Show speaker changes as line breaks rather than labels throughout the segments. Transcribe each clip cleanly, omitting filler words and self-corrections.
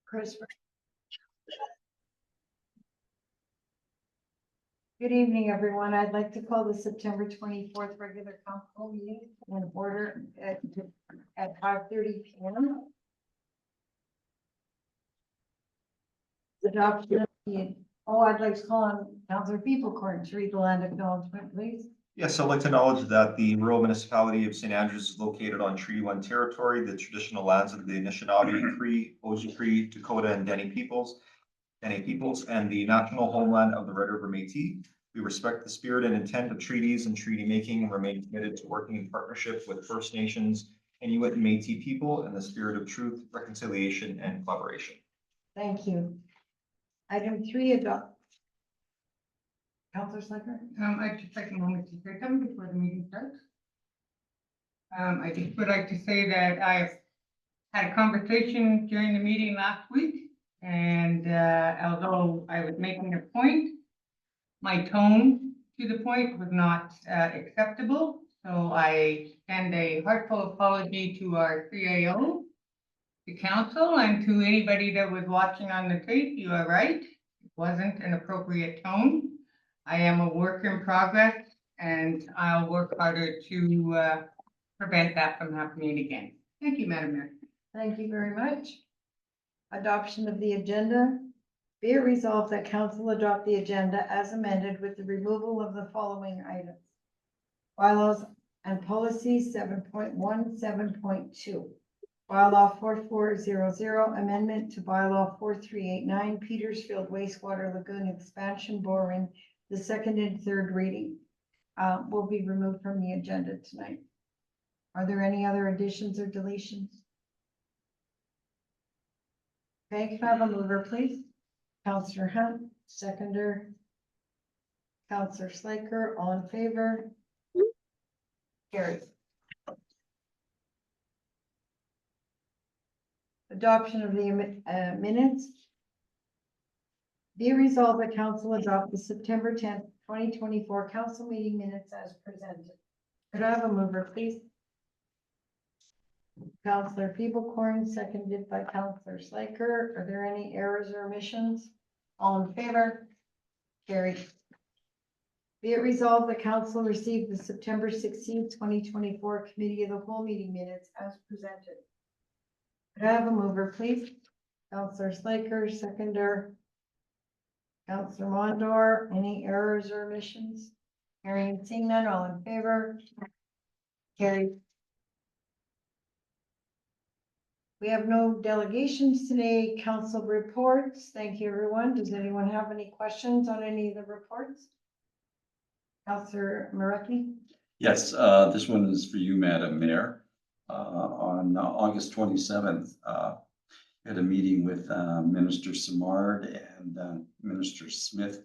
Chris. Good evening, everyone. I'd like to call the September 24th regular council meeting in order at 5:30 p.m. Adoption of I'd like to call on Councillor Peeperkorn to read the land acknowledgement, please.
Yes, I'd like to acknowledge that the rural municipality of St. Andrews is located on Treaty 1 territory, the traditional lands of the Anishinaabe, Cree, Ojibwe, Dakota, and Dene peoples, and the national homeland of the Red River Métis. We respect the spirit and intent of treaties and treaty making and remain committed to working in partnership with First Nations, Inuit, and Métis people in the spirit of truth, reconciliation, and collaboration.
Thank you. Item 3, adopt. Councillor Slaker?
I'd just like a moment to say something before the meeting starts. I just would like to say that I've had a conversation during the meeting last week, and although I was making a point, my tone to the point was not acceptable. So I send a heartfelt apology to our CAO, the council, and to anybody that was watching on the tape. You are right. It wasn't an appropriate tone. I am a work in progress, and I'll work harder to prevent that from happening again. Thank you, Madam Mayor.
Thank you very much. Adoption of the agenda. Be it resolved that council adopt the agenda as amended with the removal of the following items. Bylaws and policies 7.1, 7.2. Bylaw 4400, amendment to bylaw 4389, Petersfield wastewater lagoon expansion boring, the second and third reading will be removed from the agenda tonight. Are there any other additions or deletions? Okay, can I have a mover, please? Councillor Hunt, seconder. Councillor Slaker, all in favor? Carries. Adoption of the minutes. Be resolved that council adopt the September 10th, 2024 council meeting minutes as presented. Could I have a mover, please? Councillor Peeperkorn, seconded by Councillor Slaker. Are there any errors or omissions? All in favor? Carried. Be it resolved that council received the September 16th, 2024 committee of the whole meeting minutes as presented. Could I have a mover, please? Councillor Slaker, seconder. Councillor Mondor, any errors or omissions? Hearing and seeing none, all in favor? Carried. We have no delegations today. Council reports. Thank you, everyone. Does anyone have any questions on any of the reports? Councillor Marecki?
Yes, this one is for you, Madam Mayor. On August 27th, had a meeting with Minister Simard and Minister Smith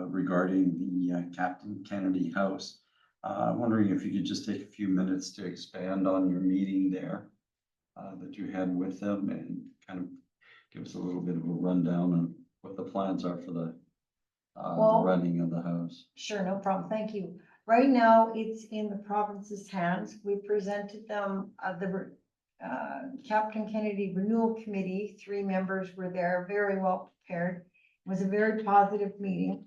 regarding the Captain Kennedy House. I'm wondering if you could just take a few minutes to expand on your meeting there that you had with them and kind of give us a little bit of a rundown on what the plans are for the running of the house.
Sure, no problem. Thank you. Right now, it's in the province's hands. We presented them the Captain Kennedy Renewal Committee. 3 members were there, very well prepared. It was a very positive meeting.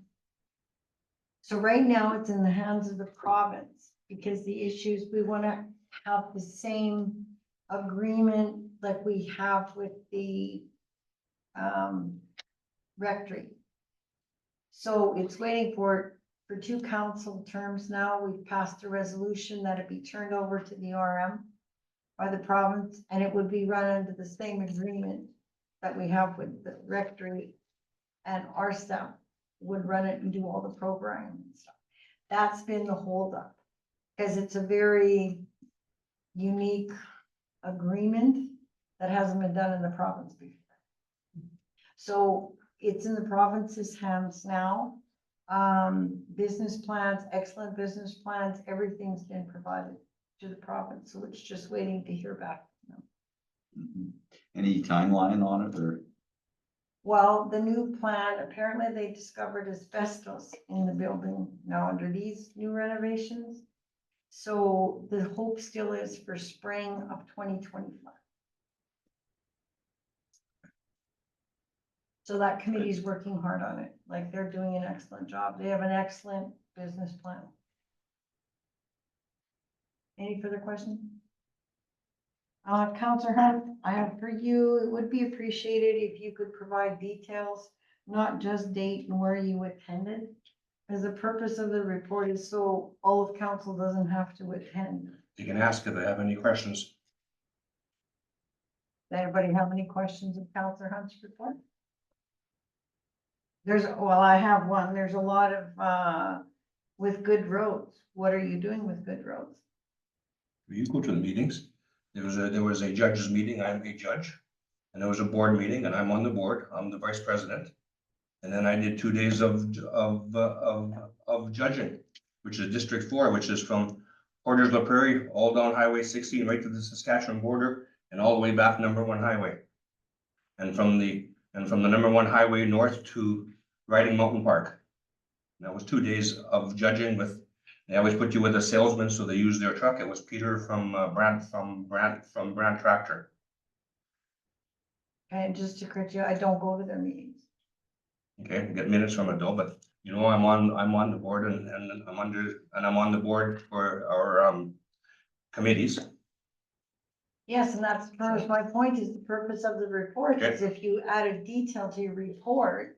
So right now, it's in the hands of the province because the issues, we want to have the same agreement like we have with the rectory. So it's waiting for 2 council terms now. We've passed a resolution that it be turned over to the RM by the province, and it would be run under the same agreement that we have with the rectory, and our staff would run it and do all the programming and stuff. That's been the holdup because it's a very unique agreement that hasn't been done in the province before. So it's in the province's hands now. Business plans, excellent business plans, everything's been provided to the province. So it's just waiting to hear back from them.
Any timeline on it or?
Well, the new plan, apparently they discovered asbestos in the building now under these new renovations. So the hope still is for spring of 2025. So that committee's working hard on it, like they're doing an excellent job. They have an excellent business plan. Any further questions? Counselor Hunt, I have for you, it would be appreciated if you could provide details, not just date and where you attended. As the purpose of the report is so all of council doesn't have to attend.
You can ask if they have any questions.
Does anybody have any questions of Counselor Hunt's report? Well, I have one. There's a lot of, with good roads. What are you doing with good roads?
You go to the meetings. There was a judge's meeting. I'm a judge. And there was a board meeting and I'm on the board. I'm the vice president. And then I did 2 days of judging, which is District 4, which is from Porter's La Prairie, all down Highway 16, right to the Saskatchewan border and all the way back #1 highway. And from the #1 highway north to Riding Mountain Park. And that was 2 days of judging with, they always put you with a salesman, so they use their truck. It was Peter from Brandt Tractor.
And just to correct you, I don't go to their meetings.
Okay, get minutes from it though, but you know, I'm on the board and I'm on the board for our committees.
Yes, and that's first, my point is the purpose of the report is if you added detail to your report.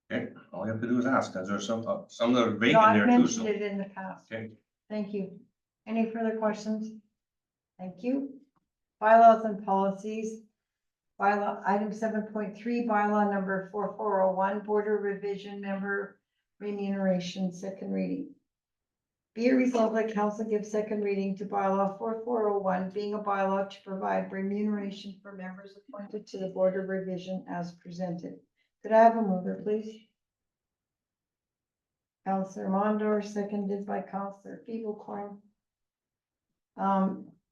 Okay, all you have to do is ask, because there's some that are vague
No,
in
I've
there too,
mentioned
so.
it in the past.
Okay.
Thank you. Any further questions? Thank you. Bylaws and policies. Bylaw, item 7.3, bylaw number 4401, border revision member remuneration, second reading. Be it resolved that council gives second reading to bylaw 4401, being a bylaw to provide remuneration for members appointed to the board of revision as presented. Could I have a mover, please? Councillor Mondor, seconded by Councillor Feeblecorn.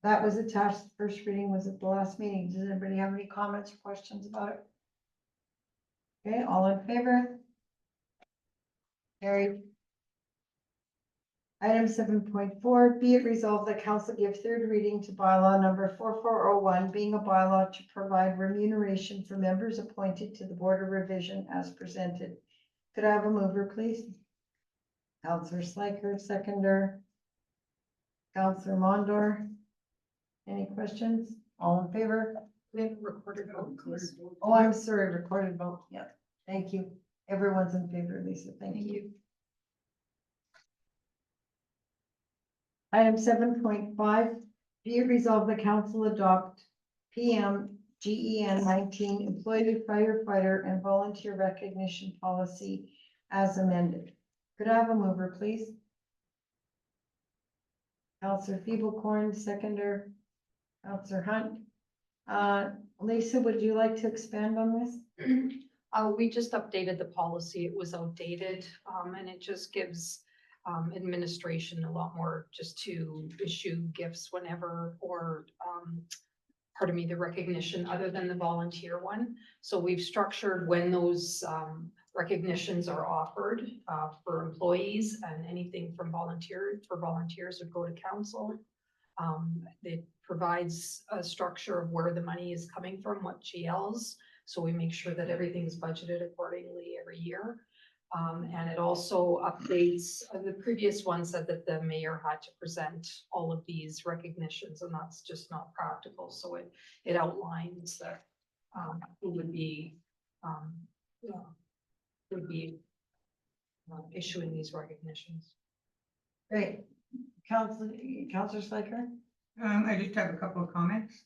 That was attached, the first reading was at the last meeting. Does anybody have any comments or questions about it? Okay, all in favor? Carried. Item 7.4, be it resolved that council give third reading to bylaw number 4401, being a bylaw to provide remuneration for members appointed to the board of revision as presented. Could I have a mover, please? Councillor Sliker, seconder. Councillor Mondor. Any questions? All in favor?
We have a recorded vote, please.
Oh, I'm sorry, recorded vote. Yeah, thank you. Everyone's in favor, Lisa. Thank you. Item 7.5, be it resolved the council adopt PM GEN 19 employee firefighter and volunteer recognition policy as amended. Could I have a mover, please? Councillor Feeblecorn, seconder. Councillor Hunt. Lisa, would you like to expand on this?
We just updated the policy. It was outdated, and it just gives administration a lot more just to issue gifts whenever, or pardon me, the recognition other than the volunteer one. So we've structured when those recognitions are offered for employees, and anything from volunteers would go to council. It provides a structure of where the money is coming from, what GLs. So we make sure that everything's budgeted accordingly every year. And it also updates, the previous one said that the mayor had to present all of these recognitions, and that's just not practical. So it outlines that who would be issuing these recognitions.
Great. Councillor Sliker?
I just have a couple of comments.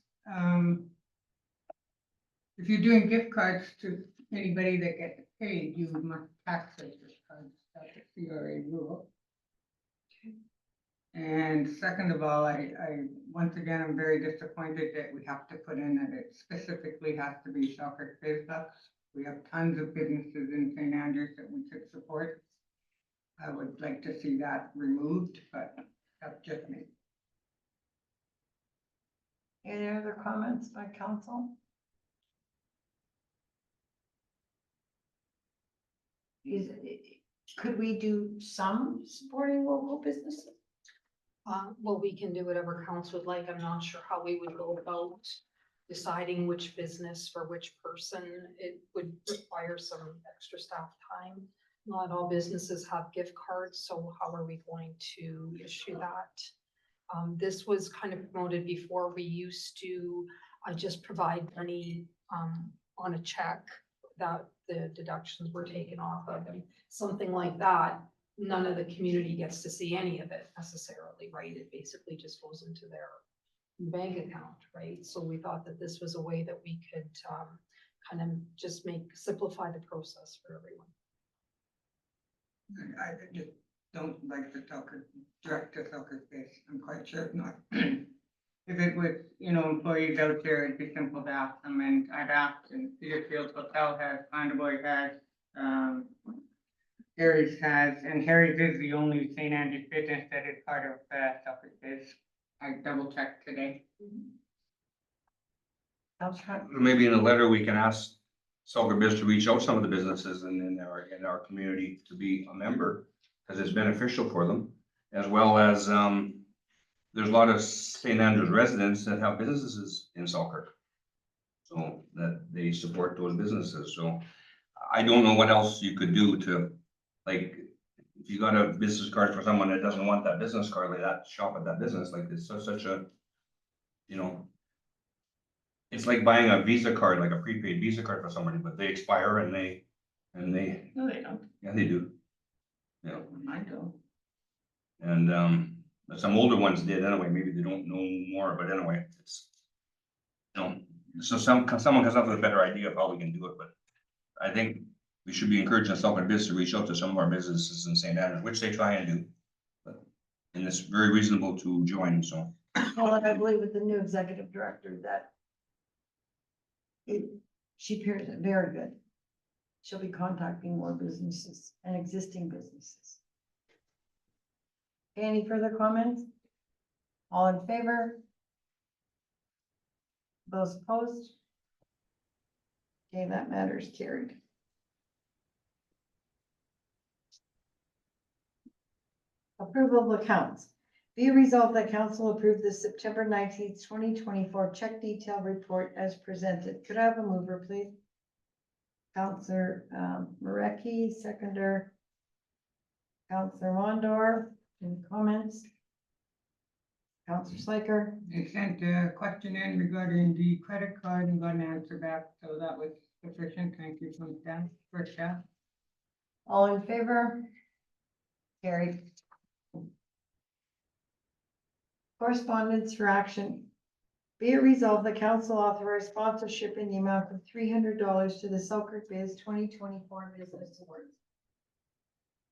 If you're doing gift cards to anybody that gets paid, you must tax those gift cards. That's a CRA rule. And second of all, I once again, I'm very disappointed that we have to put in that it specifically has to be Selkirk business. We have tons of businesses in St. Andrews that we could support. I would like to see that removed, but that's just me.
Any other comments by council? Could we do some supporting local businesses?
Well, we can do whatever council would like. I'm not sure how we would go about deciding which business for which person, it would require some extra staff time. Not all businesses have gift cards, so how are we going to issue that? This was kind of promoted before. We used to just provide money on a check that the deductions were taken off of, and something like that. None of the community gets to see any of it necessarily, right? It basically just goes into their bank account, right? So we thought that this was a way that we could kind of just simplify the process for everyone.
I just don't like the soccer, direct to soccer space. I'm quite sure it's not. If it was, employees out there, it'd be simple to ask them, and I've asked, and Cedarfield Hotel has, Thunderboy has, Harry's has, and Harry's is the only St. Andrew's business that is part of soccer space. I double checked today.
Counselor,
Maybe in a letter, we can ask Soccer Biz to reach out some of the businesses in our community to be a member, because it's beneficial for them, as well as, there's a lot of St. Andrews residents that have businesses in soccer. So that they support those businesses, so I don't know what else you could do to, like, if you got a business card for someone that doesn't want that business card, like that, shop at that business, like it's such a, it's like buying a Visa card, like a prepaid Visa card for somebody, but they expire and they,
No, they don't.
yeah, they do. Yeah,
I don't.
and, but some older ones did anyway, maybe they don't know more, but anyway, it's, so someone comes up with a better idea of how we can do it, but I think we should be encouraging Soccer Biz to reach out to some of our businesses in St. Andrews, which they try and do. But, and it's very reasonable to join, so.
well, and I believe with the new executive director that she appears very good. She'll be contacting more businesses and existing businesses. Any further comments? All in favor? Those opposed? Okay, that matter is carried. Approval of accounts. Be it resolved that council approve the September 19th, 2024 check detail report as presented. Could I have a mover, please? Counselor Marecki, seconder. Counselor Mondor, any comments? Counselor Slaker,
They sent a question in regarding the credit card and got an answer back, so that was sufficient. Thank you from staff, for staff.
all in favor? Carried. Correspondence for action. Be it resolved, the council authorize sponsorship in the amount of $300 to the Selkirk Biz 2024 Business Awards.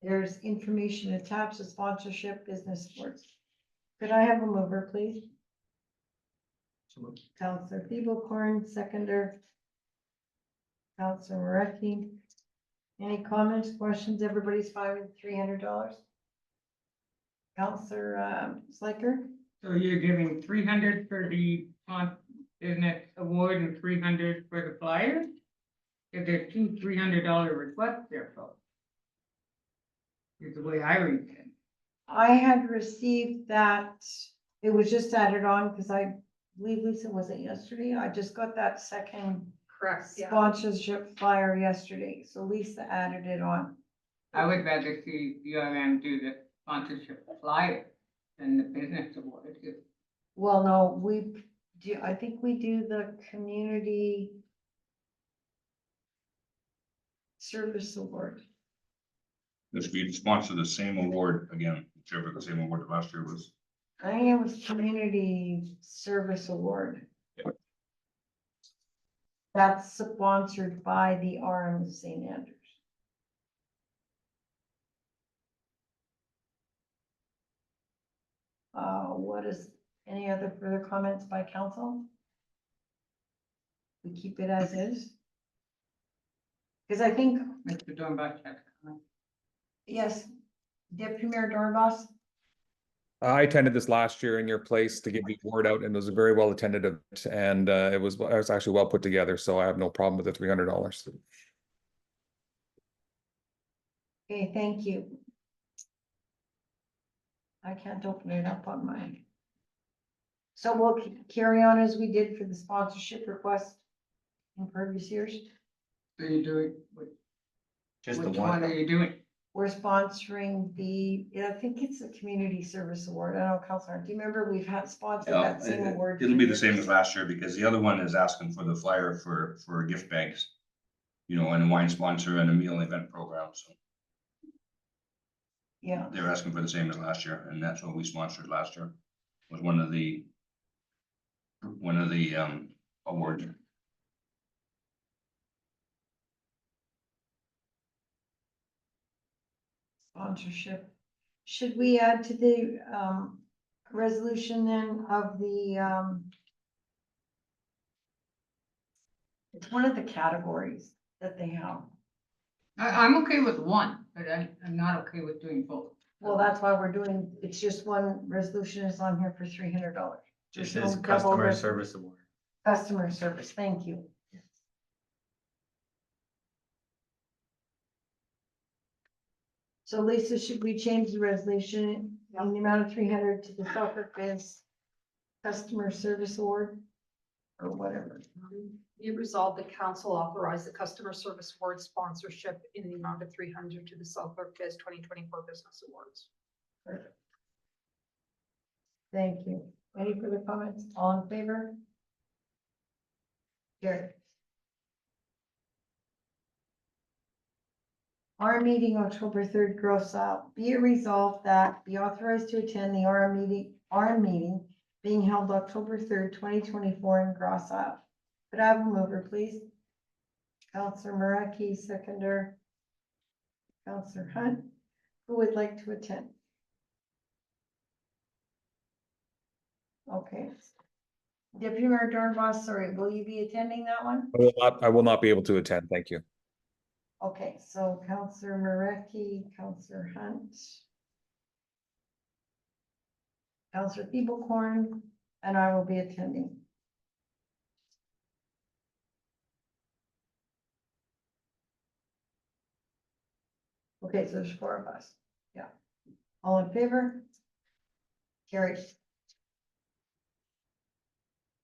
There's information attached to sponsorship business awards. Could I have a mover, please? Counselor Thiebelkorn, seconder. Counselor Marecki. Any comments, questions? Everybody's fine with $300? Counselor Slaker?
So you're giving 300 for the business award and 300 for the flyer? If there's two $300 requests there, folks. Is the way I read it.
I had received that, it was just added on because I believe, Lisa, was it yesterday? I just got that second
Correct, yeah.
sponsorship flyer yesterday, so Lisa added it on.
I would rather see URM do the sponsorship flyer than the business award.
Well, no, we do, I think we do the community service award.
This we sponsor the same award again, whichever the same award last year was.
I think it was community service award. That's sponsored by the RM of St. Andrews. What is, any other further comments by council? We keep it as is? Because I think,
Mr. Dornbach has a comment.
yes, Deputy Mayor Dornbos,
I attended this last year in your place to give the award out, and it was a very well attended event, and it was actually well put together, so I have no problem with the $300.
okay, thank you. I can't open it up on mine. So we'll carry on as we did for the sponsorship request in previous years.
So you're doing,
Just the
which one are
one.
you doing?
We're sponsoring I think it's the Community Service Award. I don't know, Counselor, do you remember we've had sponsored
Yeah,
that same award?
it'll
for
be the same
years?
as last year because the other one is asking for the flyer for gift bags. You know, and a wine sponsor and a meal event program, so
Yeah,
they were asking for the same as last year, and that's what we sponsored last year. Was one of the awards.
sponsorship. Should we add to the, resolution then of the, it's one of the categories that they have.
I'm okay with one, but I'm not okay with doing both.
Well, that's why we're doing, it's just one resolution is on here for $300.
Just
There's
says
no double
customer
res-
service award.
Customer service, thank you. So Lisa, should we change the resolution in the amount of 300 to the Selkirk Biz Customer Service Award? Or whatever.
Be it resolved, the council authorize the customer service award sponsorship in the amount of 300 to the Selkirk Biz 2024 Business Awards.
Perfect. Thank you. Any further comments? All in favor? Carried. Our meeting October 3rd, gross out. Be it resolved that be authorized to attend the RM meeting being held October 3rd, 2024 in Gross Isle. Could I have a mover, please? Counselor Maraki, seconder. Counselor Hunt, who would like to attend? Okay. Deputy Mayor Dornbos, sorry, will you be attending that one?
I will not be able to attend. Thank you.
Okay, so Counselor Maraki, Counselor Hunt. Counselor Thiebelkorn, and I will be attending. Okay, so there's 4 of us. Yeah. All in favor? Carried.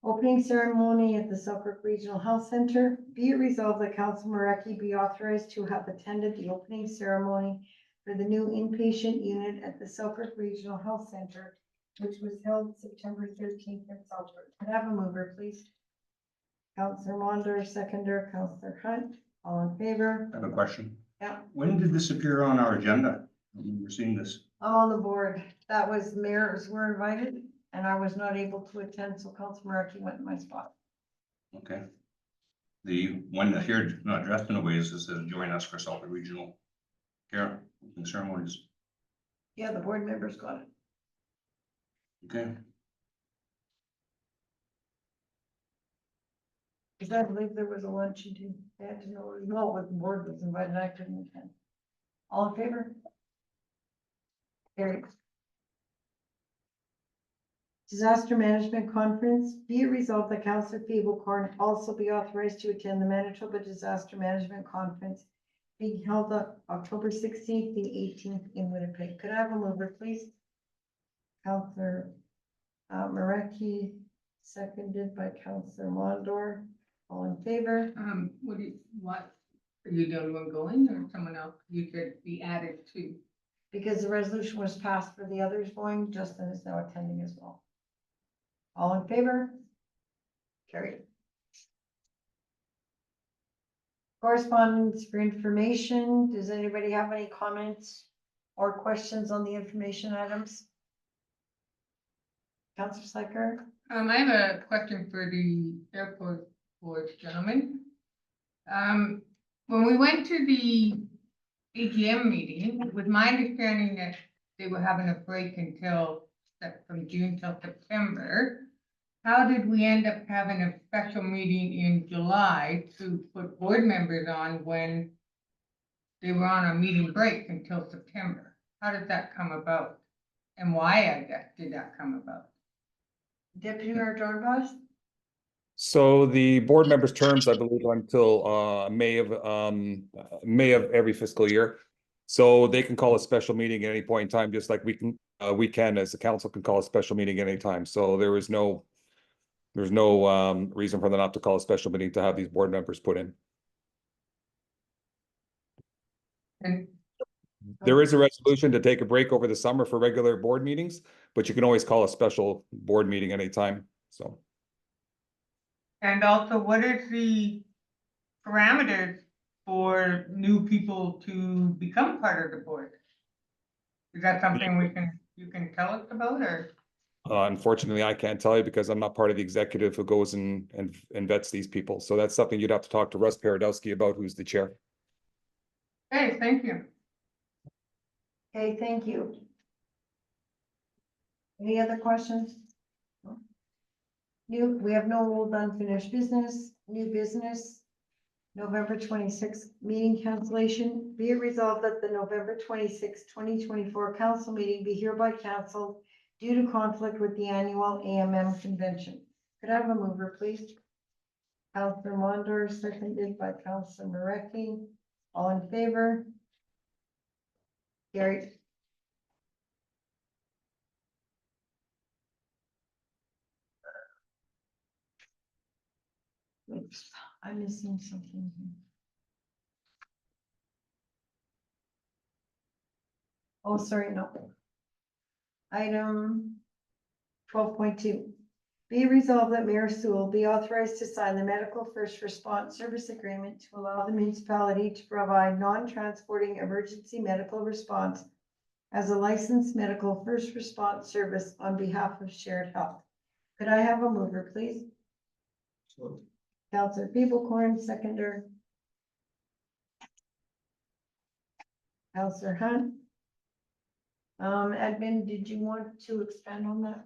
Opening ceremony at the Selkirk Regional Health Center. Be it resolved that Council Mareki be authorized to have attended the opening ceremony for the new inpatient unit at the Selkirk Regional Health Center, which was held September 13th in Selkirk. Could I have a mover, please? Councillor Mondor, seconder, Councillor Hunt, all in favor?
I have a question.
Yeah.
When did this appear on our agenda? I've never seen this.
I'm on the board. That was mayors were invited and I was not able to attend, so Council Mareki went in my spot.
Okay. The one that here, not dressed in a way, is it says join us for Selkirk Regional Care and Ceremonies.
Yeah, the board members got it.
Okay.
Because I believe there was a luncheon too. They had to know, the board was invited, I couldn't attend. All in favor? Carried. Disaster Management Conference. Be it resolved that Councillor Thiebelkorn also be authorized to attend the Manitoba Disaster Management Conference being held on October 16th and 18th in Winnipeg. Could I have a mover, please? Councillor Mareki, seconded by Councillor Mondor. All in favor?
What, are you the only one going or someone else you could be added to?
Because the resolution was passed for the others going, Justin is now attending as well. All in favor? Carried. Correspondence for information. Does anybody have any comments or questions on the information items? Councillor Slaker?
I have a question for the airport board gentlemen. When we went to the AGM meeting, it was my understanding that they were having a break from June till September. How did we end up having a special meeting in July to put board members on when they were on a meeting break until September? How did that come about? And why, I guess, did that come about?
Deputy Mayor Dornbos?
So the board members' terms, I believe, until May of every fiscal year. So they can call a special meeting at any point in time, just like we can we can, as the council, can call a special meeting anytime. So there's no reason for them not to call a special meeting to have these board members put in.
And
There is a resolution to take a break over the summer for regular board meetings, but you can always call a special board meeting anytime, so.
And also, what is the parameters for new people to become part of the board? Is that something you can tell us about, or?
Unfortunately, I can't tell you because I'm not part of the executive who goes and vets these people. So that's something you'd have to talk to Russ Paradowski about, who's the chair.
Hey, thank you.
Okay, thank you. Any other questions? We have no old unfinished business, new business. November 26th meeting cancellation. Be it resolved that the November 26th, 2024 council meeting be hereby canceled due to conflict with the annual AMM convention. Could I have a mover, please? Councillor Mondor, seconded by Councillor Marecki. All in favor? Carried. Oops, I'm missing something here. Oh, sorry, no. Item 12.2. Be resolved that Mayor Sewell be authorized to sign the medical first response service agreement to allow the municipality to provide non-transporting emergency medical response as a licensed medical first response service on behalf of Shared Health. Could I have a mover, please? Councillor Pieblecorn, seconder. Councillor Hunt. Edmund, did you want to expand on that?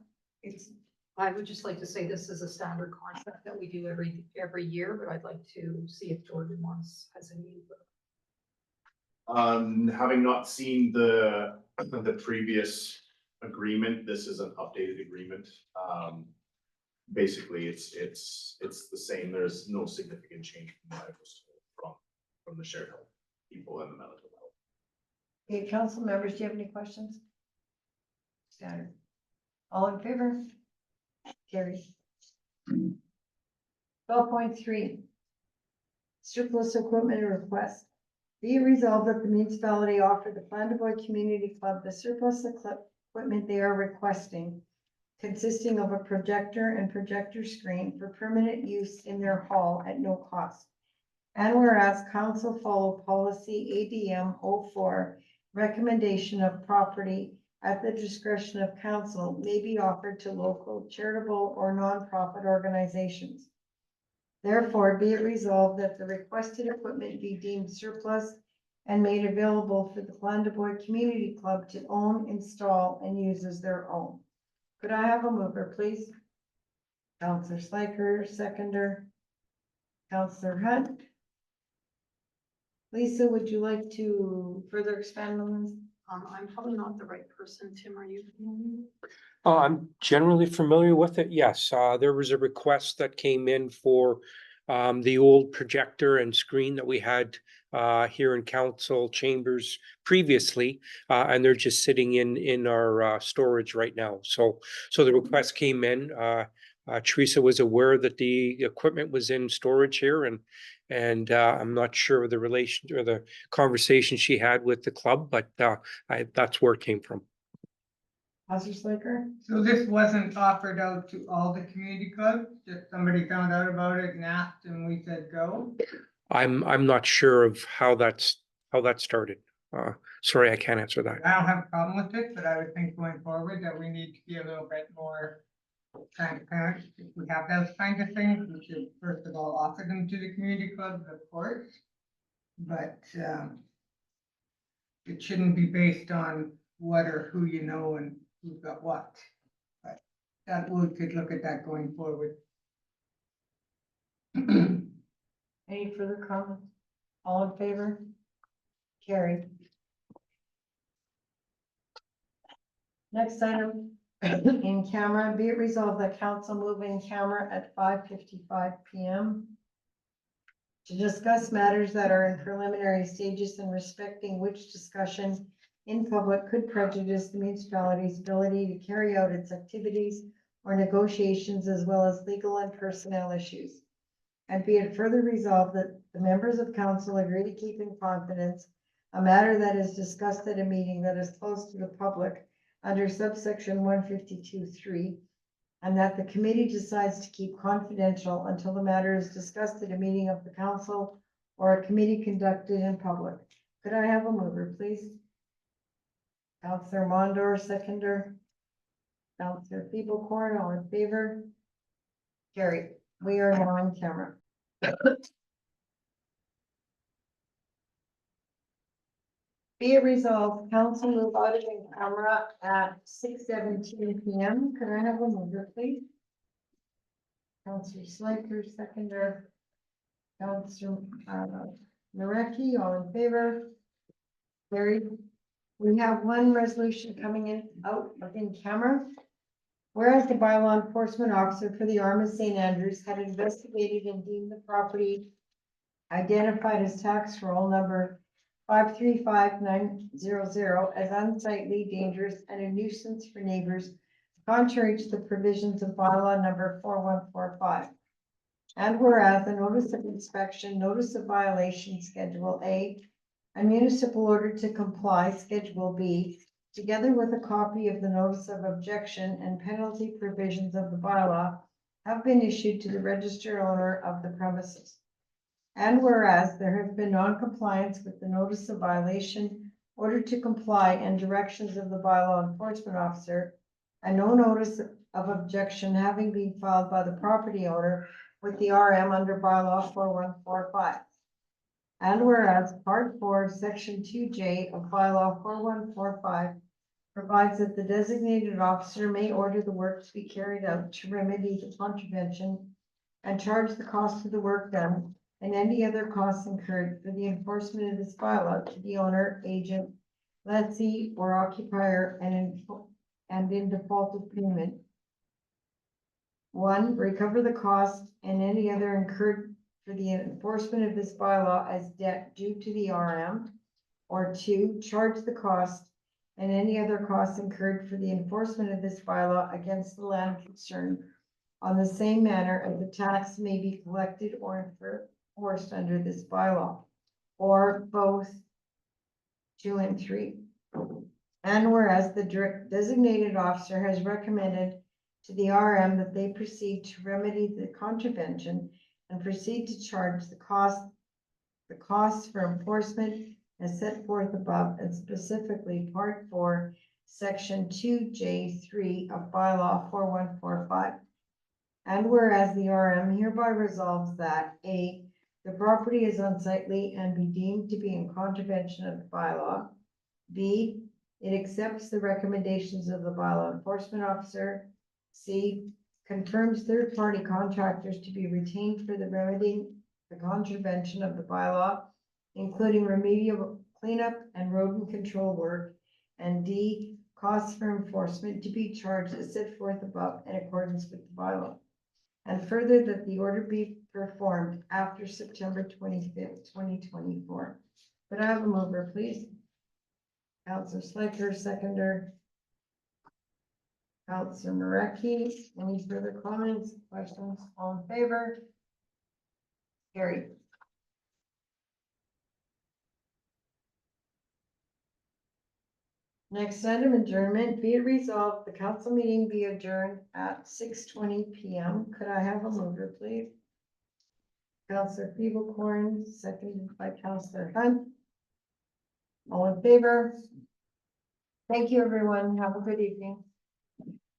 I would just like to say this is a standard contract that we do every year, but I'd like to see if Jordan has any input.
Having not seen the previous agreement, this is an updated agreement. Basically, it's the same. There's no significant change from what I was told from the Shared Health people and the medical health.
Okay, council members, do you have any questions? Standard. All in favor? Carried. 12.3. Surplus equipment request. Be it resolved that the municipality offer the Flandeboy Community Club the surplus equipment they are requesting, consisting of a projector and projector screen for permanent use in their hall at no cost. And whereas council follow policy ADM 04, recommendation of property at the discretion of council may be offered to local charitable or nonprofit organizations. Therefore, be it resolved that the requested equipment be deemed surplus and made available for the Flandeboy Community Club to own, install, and use as their own. Could I have a mover, please? Councillor Sliker, seconder. Councillor Hunt. Lisa, would you like to further expand on this?
I'm probably not the right person. Tim, are you?
I'm generally familiar with it, yes. There was a request that came in for the old projector and screen that we had here in council chambers previously, and they're just sitting in our storage right now. So the request came in. Teresa was aware that the equipment was in storage here, and I'm not sure of the relation or the conversation she had with the club, but that's where it came from.
Councillor Sliker?
So this wasn't offered out to all the community clubs, just somebody found out about it and asked and we said go?
I'm not sure of how that started. Sorry, I can't answer that.
I don't have a problem with it, but I would think going forward that we need to be a little bit more transparent. If we have those kinds of things, we should first of all offer them to the community clubs, of course. But it shouldn't be based on what or who you know and who's got what. But that we could look at that going forward.
Any further comments? All in favor? Carried. Next item, in camera, be it resolved that council move in camera at 5:55 p.m. to discuss matters that are in preliminary stages and respecting which discussion in public could prejudice the municipality's ability to carry out its activities or negotiations as well as legal and personnel issues. And be it further resolved that the members of council agree to keep in confidence a matter that is discussed at a meeting that is closed to the public under subsection 152(3), and that the committee decides to keep confidential until the matter is discussed at a meeting of the council or a committee conducted in public. Could I have a mover, please? Councillor Mondor, seconder. Councillor Feeblecorn, all in favor? Carried. We are now on camera. Be it resolved, council move out of in camera at 6:17 PM. Could I have a mover, please? Councillor Slaker, seconder. Councillor Mareki, all in favor? Carried. We have one resolution coming in out of in camera. Whereas the bylaw enforcement officer for the Arm of St. Andrews had investigated and deemed the property identified as tax roll number 535900 as unsightly, dangerous, and a nuisance for neighbors, contrary to the provisions of bylaw number 4145. And whereas the notice of inspection, notice of violation, Schedule A, and municipal order to comply, Schedule B, together with a copy of the notice of objection and penalty provisions of the bylaw, have been issued to the registered owner of the premises. And whereas there has been non-compliance with the notice of violation, order to comply, and directions of the bylaw enforcement officer, and no notice of objection having been filed by the property owner with the RM under bylaw 4145. And whereas Part 4, Section 2J of bylaw 4145 provides that the designated officer may order the work to be carried out to remedy the contravention and charge the cost of the work done and any other costs incurred for the enforcement of this bylaw to the owner, agent, lessee, or occupier, and in default of payment. 1, recover the cost and any other incurred for the enforcement of this bylaw as debt due to the RM, or 2, charge the cost and any other costs incurred for the enforcement of this bylaw against the land concerned on the same manner as the tax may be collected or enforced under this bylaw, or both 2 and 3. And whereas the designated officer has recommended to the RM that they proceed to remedy the contravention and proceed to charge the costs for enforcement as set forth above, and specifically Part 4, Section 2J3 of bylaw 4145. And whereas the RM hereby resolves that A, the property is unsightly and be deemed to be in contravention of the bylaw. B, it accepts the recommendations of the bylaw enforcement officer. C, confirms third-party contractors to be retained for the remedying the contravention of the bylaw, including remedial cleanup and rodent control work. And D, costs for enforcement to be charged as set forth above in accordance with the bylaw. And further, that the order be performed after September 25th, 2024. Could I have a mover, please? Councillor Slaker, seconder. Councillor Mareki, any further comments, questions? All in favor? Carried. Next item, adjournment. Be it resolved, the council meeting be adjourned at 6:20 PM. Could I have a mover, please? Councillor Feeblecorn, seconded by Councillor Hunt. All in favor? Thank you, everyone. Have a good evening.